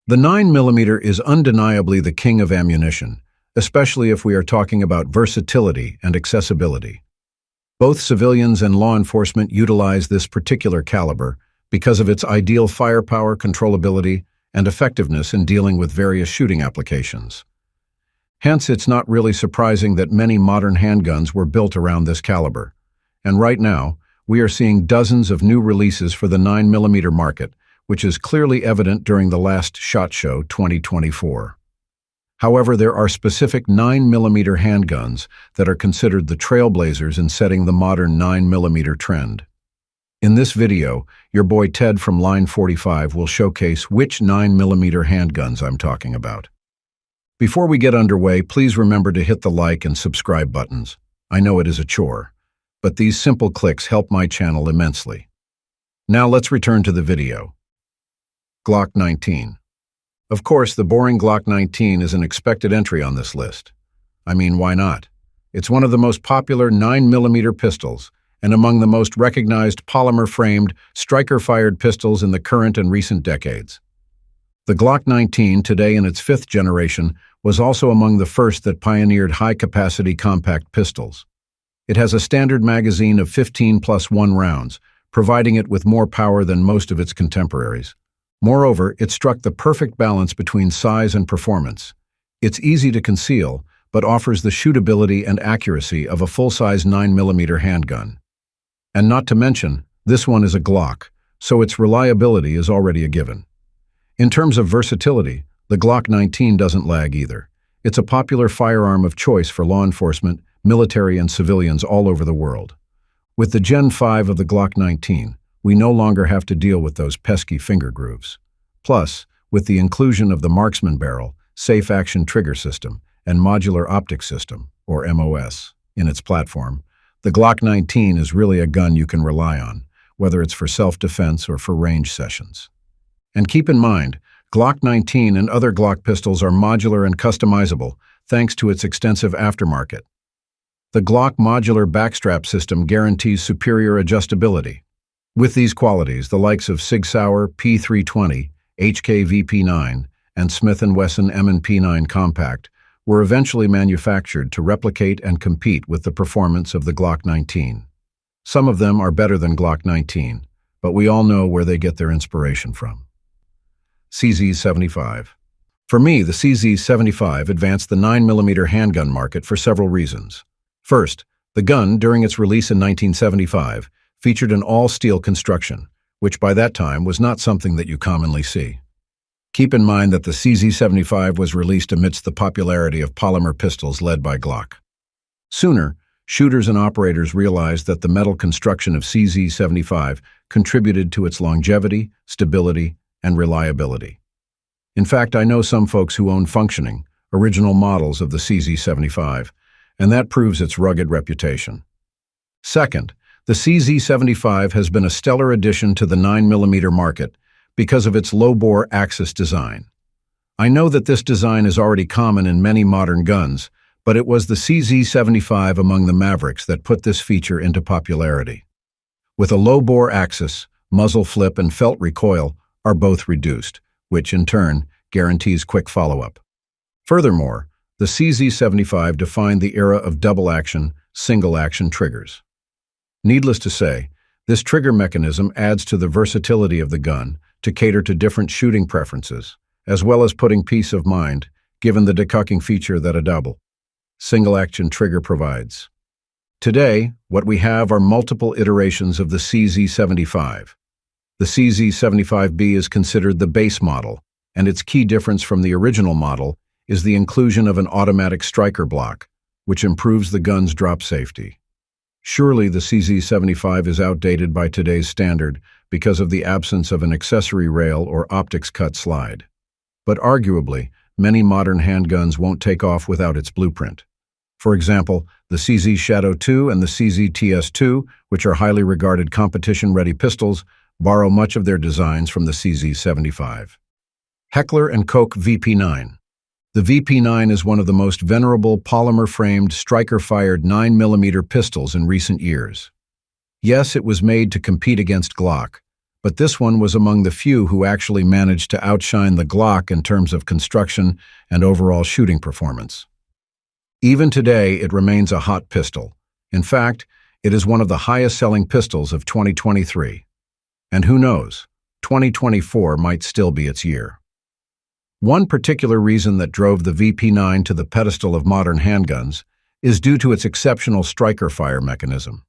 The 9mm is undeniably the king of ammunition, especially if we are talking about versatility and accessibility. Both civilians and law enforcement utilize this particular caliber because of its ideal firepower, controllability, and effectiveness in dealing with various shooting applications. Hence, it's not really surprising that many modern handguns were built around this caliber. And right now, we are seeing dozens of new releases for the 9mm market, which is clearly evident during the last SHOT Show 2024. However, there are specific 9mm handguns that are considered the trailblazers in setting the modern 9mm trend. In this video, your boy Ted from Line 45 will showcase which 9mm handguns I'm talking about. Before we get underway, please remember to hit the like and subscribe buttons. I know it is a chore, but these simple clicks help my channel immensely. Now let's return to the video. Glock 19. Of course, the boring Glock 19 is an expected entry on this list. I mean, why not? It's one of the most popular 9mm pistols and among the most recognized polymer-framed, striker-fired pistols in the current and recent decades. The Glock 19, today in its fifth generation, was also among the first that pioneered high-capacity compact pistols. It has a standard magazine of 15+1 rounds, providing it with more power than most of its contemporaries. Moreover, it struck the perfect balance between size and performance. It's easy to conceal, but offers the shootability and accuracy of a full-size 9mm handgun. And not to mention, this one is a Glock, so its reliability is already a given. In terms of versatility, the Glock 19 doesn't lag either. It's a popular firearm of choice for law enforcement, military, and civilians all over the world. With the Gen 5 of the Glock 19, we no longer have to deal with those pesky finger grooves. Plus, with the inclusion of the marksman barrel, safe action trigger system, and modular optics system, or MOS, in its platform, the Glock 19 is really a gun you can rely on, whether it's for self-defense or for range sessions. And keep in mind, Glock 19 and other Glock pistols are modular and customizable, thanks to its extensive aftermarket. The Glock modular backstrap system guarantees superior adjustability. With these qualities, the likes of Sig Sauer P320, HK VP9, and Smith & Wesson M&P9 Compact were eventually manufactured to replicate and compete with the performance of the Glock 19. Some of them are better than Glock 19, but we all know where they get their inspiration from. CZ75. For me, the CZ75 advanced the 9mm handgun market for several reasons. First, the gun, during its release in 1975, featured an all-steel construction, which by that time was not something that you commonly see. Keep in mind that the CZ75 was released amidst the popularity of polymer pistols led by Glock. Sooner, shooters and operators realized that the metal construction of CZ75 contributed to its longevity, stability, and reliability. In fact, I know some folks who own functioning, original models of the CZ75, and that proves its rugged reputation. Second, the CZ75 has been a stellar addition to the 9mm market because of its low-bore axis design. I know that this design is already common in many modern guns, but it was the CZ75 among the Mavericks that put this feature into popularity. With a low-bore axis, muzzle flip and felt recoil are both reduced, which in turn guarantees quick follow-up. Furthermore, the CZ75 defined the era of double-action, single-action triggers. Needless to say, this trigger mechanism adds to the versatility of the gun to cater to different shooting preferences, as well as putting peace of mind, given the decucking feature that a double single-action trigger provides. Today, what we have are multiple iterations of the CZ75. The CZ75B is considered the base model, and its key difference from the original model is the inclusion of an automatic striker block, which improves the gun's drop safety. Surely the CZ75 is outdated by today's standard because of the absence of an accessory rail or optics cut slide. But arguably, many modern handguns won't take off without its blueprint. For example, the CZ Shadow 2 and the CZ TS2, which are highly regarded competition-ready pistols, borrow much of their designs from the CZ75. Heckler Koch VP9. The VP9 is one of the most venerable polymer-framed, striker-fired 9mm pistols in recent years. Yes, it was made to compete against Glock, but this one was among the few who actually managed to outshine the Glock in terms of construction and overall shooting performance. Even today, it remains a hot pistol. In fact, it is one of the highest-selling pistols of 2023. And who knows, 2024 might still be its year. One particular reason that drove the VP9 to the pedestal of modern handguns is due to its exceptional striker fire mechanism.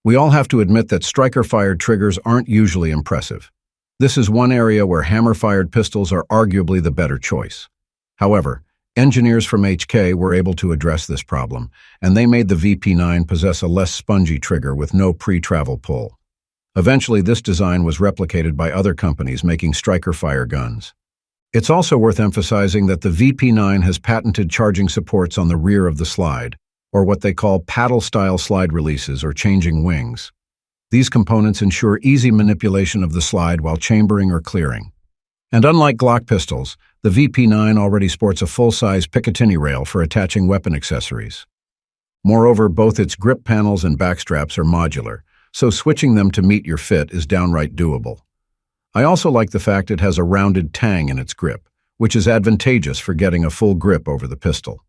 We all have to admit that striker-fired triggers aren't usually impressive. This is one area where hammer-fired pistols are arguably the better choice. However, engineers from HK were able to address this problem, and they made the VP9 possess a less spongy trigger with no pre-travel pull. Eventually, this design was replicated by other companies making striker-fire guns. It's also worth emphasizing that the VP9 has patented charging supports on the rear of the slide, or what they call paddle-style slide releases or changing wings. These components ensure easy manipulation of the slide while chambering or clearing. And unlike Glock pistols, the VP9 already sports a full-size Picatinny rail for attaching weapon accessories. Moreover, both its grip panels and backstraps are modular, so switching them to meet your fit is downright doable. I also like the fact it has a rounded tang in its grip, which is advantageous for getting a full grip over the pistol.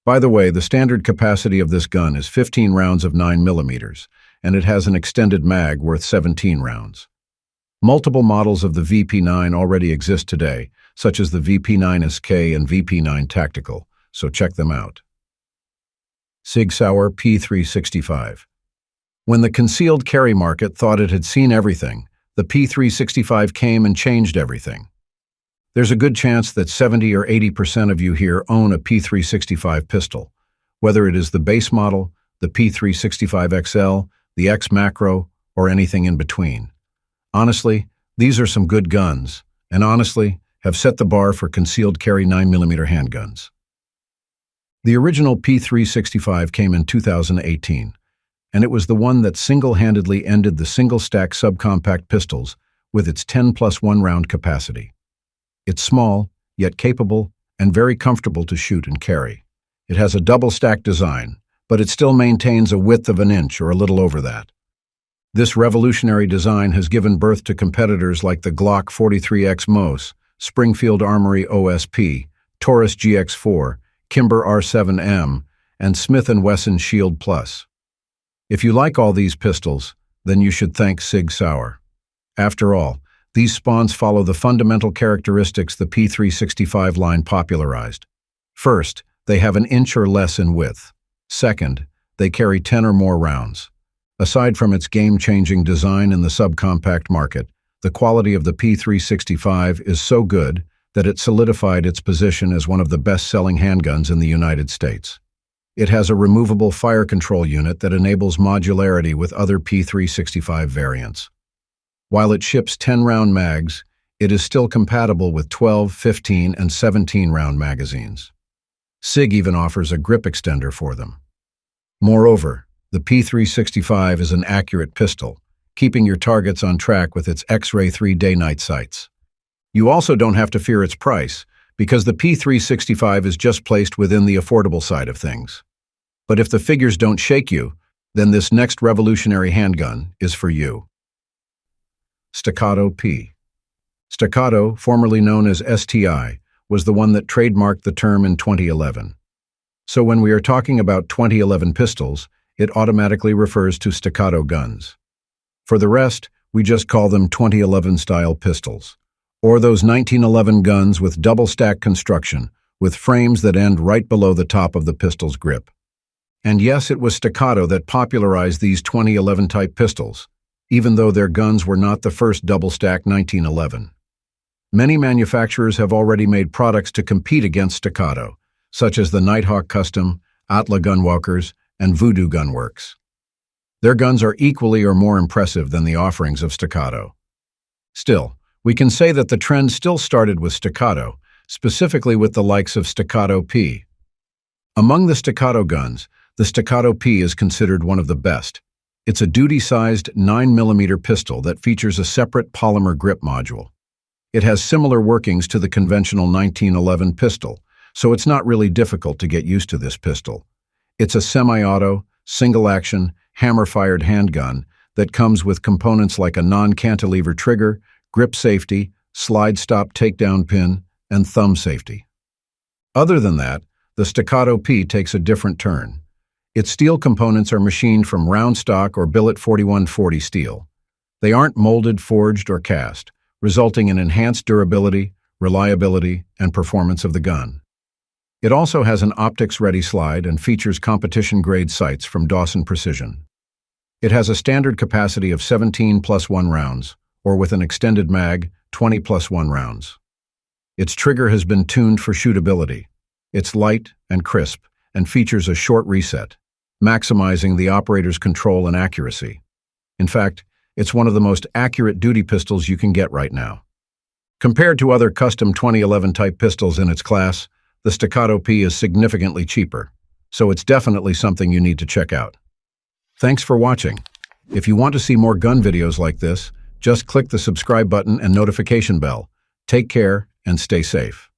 By the way, the standard capacity of this gun is 15 rounds of 9mm, and it has an extended mag worth 17 rounds. Multiple models of the VP9 already exist today, such as the VP9 SK and VP9 Tactical, so check them out. Sig Sauer P365. When the concealed carry market thought it had seen everything, the P365 came and changed everything. There's a good chance that 70 or 80% of you here own a P365 pistol, whether it is the base model, the P365 XL, the X Macro, or anything in between. Honestly, these are some good guns, and honestly, have set the bar for concealed carry 9mm handguns. The original P365 came in 2018, and it was the one that single-handedly ended the single-stack subcompact pistols with its 10+1 round capacity. It's small, yet capable, and very comfortable to shoot and carry. It has a double-stack design, but it still maintains a width of an inch or a little over that. This revolutionary design has given birth to competitors like the Glock 43X MOS, Springfield Armory OSP, Taurus GX4, Kimber R7M, and Smith & Wesson Shield Plus. If you like all these pistols, then you should thank Sig Sauer. After all, these spawns follow the fundamental characteristics the P365 line popularized. First, they have an inch or less in width. Second, they carry 10 or more rounds. Aside from its game-changing design in the subcompact market, the quality of the P365 is so good that it solidified its position as one of the best-selling handguns in the United States. It has a removable fire control unit that enables modularity with other P365 variants. While it ships 10-round mags, it is still compatible with 12, 15, and 17-round magazines. SIG even offers a grip extender for them. Moreover, the P365 is an accurate pistol, keeping your targets on track with its X-ray 3 day-night sights. You also don't have to fear its price, because the P365 is just placed within the affordable side of things. But if the figures don't shake you, then this next revolutionary handgun is for you. Staccato P. Staccato, formerly known as STI, was the one that trademarked the term in 2011. So when we are talking about 2011 pistols, it automatically refers to Staccato guns. For the rest, we just call them 2011 style pistols, or those 1911 guns with double-stack construction, with frames that end right below the top of the pistol's grip. And yes, it was Staccato that popularized these 2011 type pistols, even though their guns were not the first double-stack 1911. Many manufacturers have already made products to compete against Staccato, such as the Nighthawk Custom, Atla Gunwalkers, and Voodoo Gunworks. Their guns are equally or more impressive than the offerings of Staccato. Still, we can say that the trend still started with Staccato, specifically with the likes of Staccato P. Among the Staccato guns, the Staccato P is considered one of the best. It's a duty-sized 9mm pistol that features a separate polymer grip module. It has similar workings to the conventional 1911 pistol, so it's not really difficult to get used to this pistol. It's a semi-auto, single-action, hammer-fired handgun that comes with components like a non-cantilever trigger, grip safety, slide stop takedown pin, and thumb safety. Other than that, the Staccato P takes a different turn. Its steel components are machined from round stock or billet 4140 steel. They aren't molded, forged, or cast, resulting in enhanced durability, reliability, and performance of the gun. It also has an optics-ready slide and features competition-grade sights from Dawson Precision. It has a standard capacity of 17+1 rounds, or with an extended mag, 20+1 rounds. Its trigger has been tuned for shootability. It's light and crisp and features a short reset, maximizing the operator's control and accuracy. In fact, it's one of the most accurate duty pistols you can get right now. Compared to other custom 2011 type pistols in its class, the Staccato P is significantly cheaper, so it's definitely something you need to check out. Thanks for watching. If you want to see more gun videos like this, just click the subscribe button and notification bell. Take care and stay safe.